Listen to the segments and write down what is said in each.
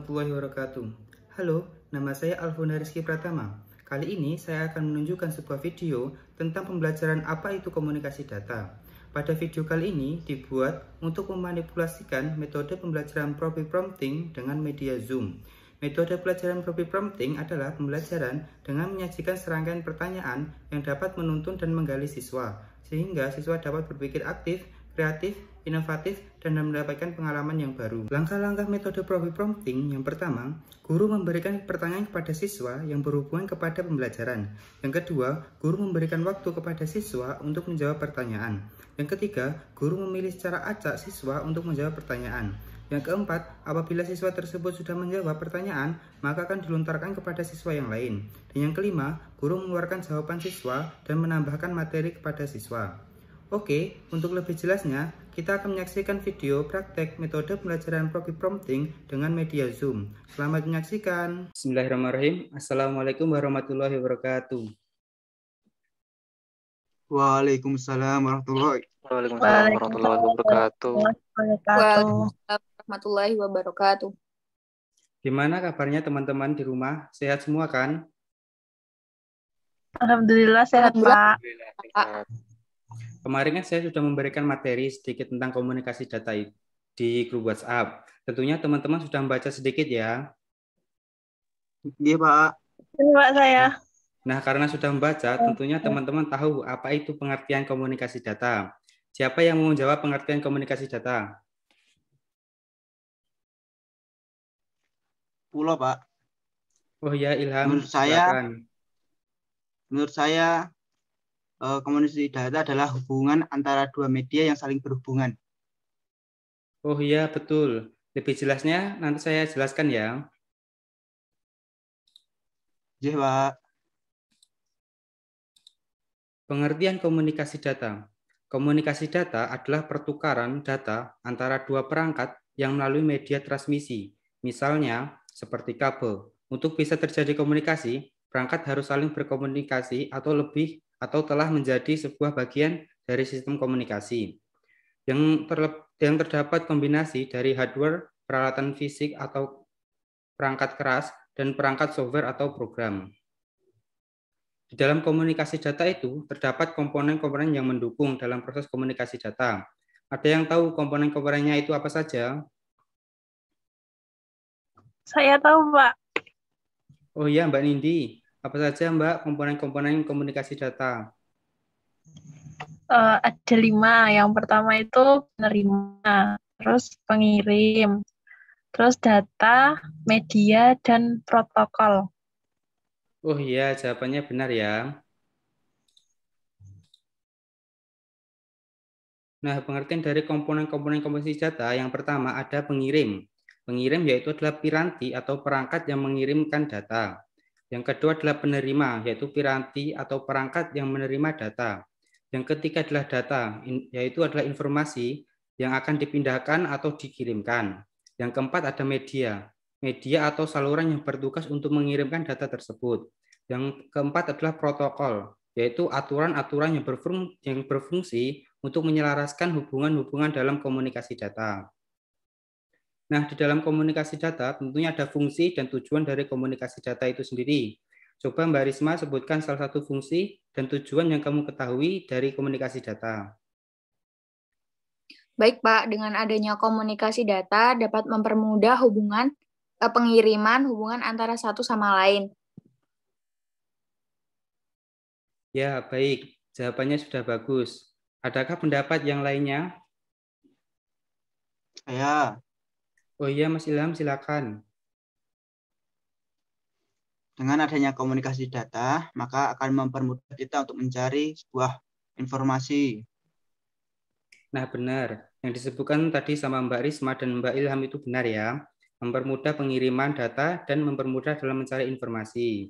warahmatullahi wabarakatuh. Halo, nama saya Alfona Rizky Pratama. Kali ini saya akan menunjukkan sebuah video tentang pembelajaran apa itu komunikasi data. Pada video kali ini dibuat untuk memanipulasikan metode pembelajaran Profi Prompting dengan media Zoom. Metode pelajaran Profi Prompting adalah pembelajaran dengan menyajikan serangkaian pertanyaan yang dapat menuntun dan menggali siswa, sehingga siswa dapat berpikir aktif, kreatif, inovatif, dan mendapatkan pengalaman yang baru. Langkah-langkah metode Profi Prompting yang pertama, guru memberikan pertanyaan kepada siswa yang berhubungan kepada pembelajaran. Yang kedua, guru memberikan waktu kepada siswa untuk menjawab pertanyaan. Yang ketiga, guru memilih secara acak siswa untuk menjawab pertanyaan. Yang keempat, apabila siswa tersebut sudah menjawab pertanyaan, maka akan dilontarkan kepada siswa yang lain. Dan yang kelima, guru mengeluarkan jawaban siswa dan menambahkan materi kepada siswa. Oke, untuk lebih jelasnya, kita akan menyaksikan video praktek metode pembelajaran Profi Prompting dengan media Zoom. Selamat menyaksikan. Bismillahirrahmanirrahim. Assalamualaikum warahmatullahi wabarakatuh. Waalaikumsalam warahmatullahi wabarakatuh. Waalaikumsalam warahmatullahi wabarakatuh. Gimana kabarnya teman-teman di rumah? Sehat semua kan? Alhamdulillah sehat, Pak. Kemarin kan saya sudah memberikan materi sedikit tentang komunikasi data di grup WhatsApp. Tentunya teman-teman sudah membaca sedikit ya. Iya, Pak. Ini Pak saya. Nah, karena sudah membaca, tentunya teman-teman tahu apa itu pengertian komunikasi data. Siapa yang mau menjawab pengertian komunikasi data? Pulau, Pak. Oh ya, Ilham. Menurut saya komunikasi data adalah hubungan antara dua media yang saling berhubungan. Oh iya, betul. Lebih jelasnya nanti saya jelaskan ya. Iya, Pak. Pengertian komunikasi data. Komunikasi data adalah pertukaran data antara dua perangkat yang melalui media transmisi. Misalnya, seperti kabel. Untuk bisa terjadi komunikasi, perangkat harus saling berkomunikasi atau telah menjadi sebuah bagian dari sistem komunikasi. Yang terdapat kombinasi dari hardware, peralatan fisik atau perangkat keras, dan perangkat software atau program. Di dalam komunikasi data itu, terdapat komponen-komponen yang mendukung dalam proses komunikasi data. Ada yang tahu komponen-komponennya itu apa saja? Saya tahu, Pak. Oh iya, Mbak Nindi. Apa saja, Mbak, komponen-komponen komunikasi data? Ada 5. Yang pertama itu penerima, terus pengirim, terus data, media, dan protokol. Oh iya, jawabannya benar ya. Nah, pengertian dari komponen-komponen komunikasi data yang pertama ada pengirim. Pengirim yaitu adalah piranti atau perangkat yang mengirimkan data. Yang kedua adalah penerima, yaitu piranti atau perangkat yang menerima data. Yang ketiga adalah data, yaitu adalah informasi yang akan dipindahkan atau dikirimkan. Yang keempat ada media, media atau saluran yang bertugas untuk mengirimkan data tersebut. Yang keempat adalah protokol, yaitu aturan-aturan yang berfungsi untuk menyelaraskan hubungan-hubungan dalam komunikasi data. Nah, di dalam komunikasi data tentunya ada fungsi dan tujuan dari komunikasi data itu sendiri. Coba Mbak Risma sebutkan salah satu fungsi dan tujuan yang kamu ketahui dari komunikasi data. Baik, Pak. Dengan adanya komunikasi data dapat mempermudah pengiriman hubungan antara satu sama lain. Ya, baik. Jawabannya sudah bagus. Adakah pendapat yang lainnya? Saya. Oh iya, Mas Ilham, silakan. Dengan adanya komunikasi data, maka akan mempermudah kita untuk mencari sebuah informasi. Nah, benar. Yang disebutkan tadi sama Mbak Risma dan Mbak Ilham itu benar ya. Mempermudah pengiriman data dan mempermudah dalam mencari informasi.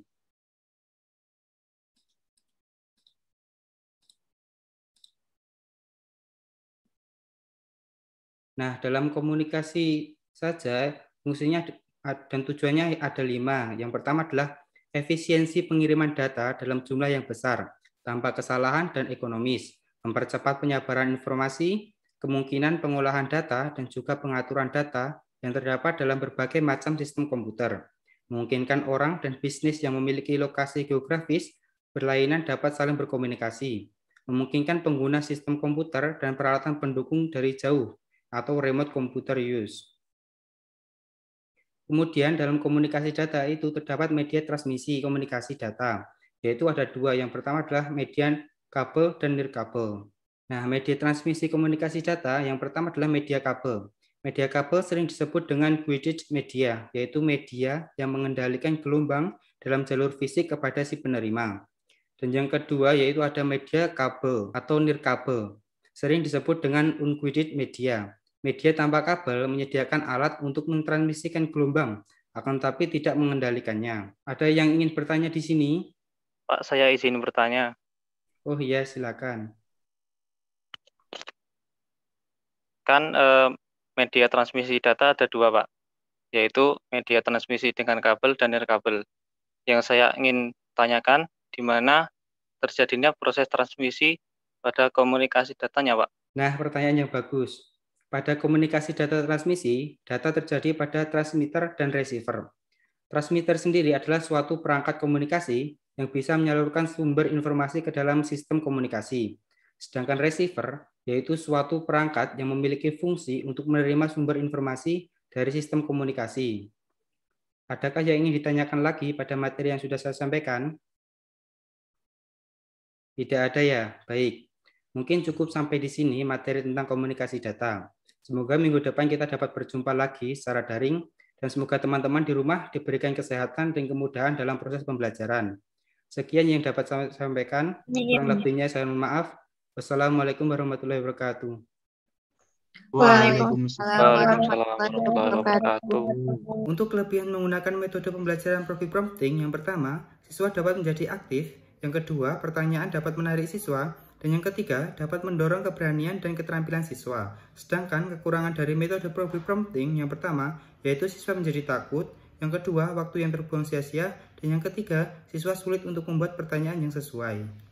Nah, dalam komunikasi saja, fungsinya dan tujuannya ada 5. Yang pertama adalah efisiensi pengiriman data dalam jumlah yang besar, tanpa kesalahan dan ekonomis, mempercepat penyebaran informasi, kemungkinan pengolahan data, dan juga pengaturan data yang terdapat dalam berbagai macam sistem komputer, memungkinkan orang dan bisnis yang memiliki lokasi geografis berlainan dapat saling berkomunikasi, memungkinkan pengguna sistem komputer dan peralatan pendukung dari jauh atau remote computer use. Kemudian dalam komunikasi data itu terdapat media transmisi komunikasi data, yaitu ada dua. Yang pertama adalah media kabel dan nirkabel. Nah, media transmisi komunikasi data yang pertama adalah media kabel. Media kabel sering disebut dengan guided media, yaitu media yang mengendalikan gelombang dalam jalur fisik kepada si penerima. Dan yang kedua yaitu ada media kabel atau nirkabel, sering disebut dengan unguided media. Media tanpa kabel menyediakan alat untuk mentransmisikan gelombang, akan tetapi tidak mengendalikannya. Ada yang ingin bertanya di sini? Pak, saya izin bertanya. Oh iya, silakan. Kan media transmisi data ada dua, Pak, yaitu media transmisi dengan kabel dan nirkabel. Yang saya ingin tanyakan, di mana terjadinya proses transmisi pada komunikasi datanya, Pak? Nah, pertanyaan yang bagus. Pada komunikasi data transmisi, data terjadi pada transmitter dan receiver. Transmitter sendiri adalah suatu perangkat komunikasi yang bisa menyalurkan sumber informasi ke dalam sistem komunikasi. Sedangkan receiver yaitu suatu perangkat yang memiliki fungsi untuk menerima sumber informasi dari sistem komunikasi. Adakah yang ingin ditanyakan lagi pada materi yang sudah saya sampaikan? Tidak ada ya? Baik. Mungkin cukup sampai di sini materi tentang komunikasi data. Semoga minggu depan kita dapat berjumpa lagi secara daring, dan semoga teman-teman di rumah diberikan kesehatan dan kemudahan dalam proses pembelajaran. Sekian yang dapat saya sampaikan. Kurang lebihnya saya mohon maaf. Wassalamualaikum warahmatullahi wabarakatuh. Waalaikumsalam. warahmatullahi wabarakatuh. Untuk kelebihan menggunakan metode pembelajaran Profi Prompting, yang pertama, siswa dapat menjadi aktif, yang kedua, pertanyaan dapat menarik siswa, dan yang ketiga, dapat mendorong keberanian dan keterampilan siswa. Sedangkan kekurangan dari metode Profi Prompting, yang pertama, yaitu siswa menjadi takut, yang kedua, waktu yang terbuang sia-sia, dan yang ketiga, siswa sulit untuk membuat pertanyaan yang sesuai.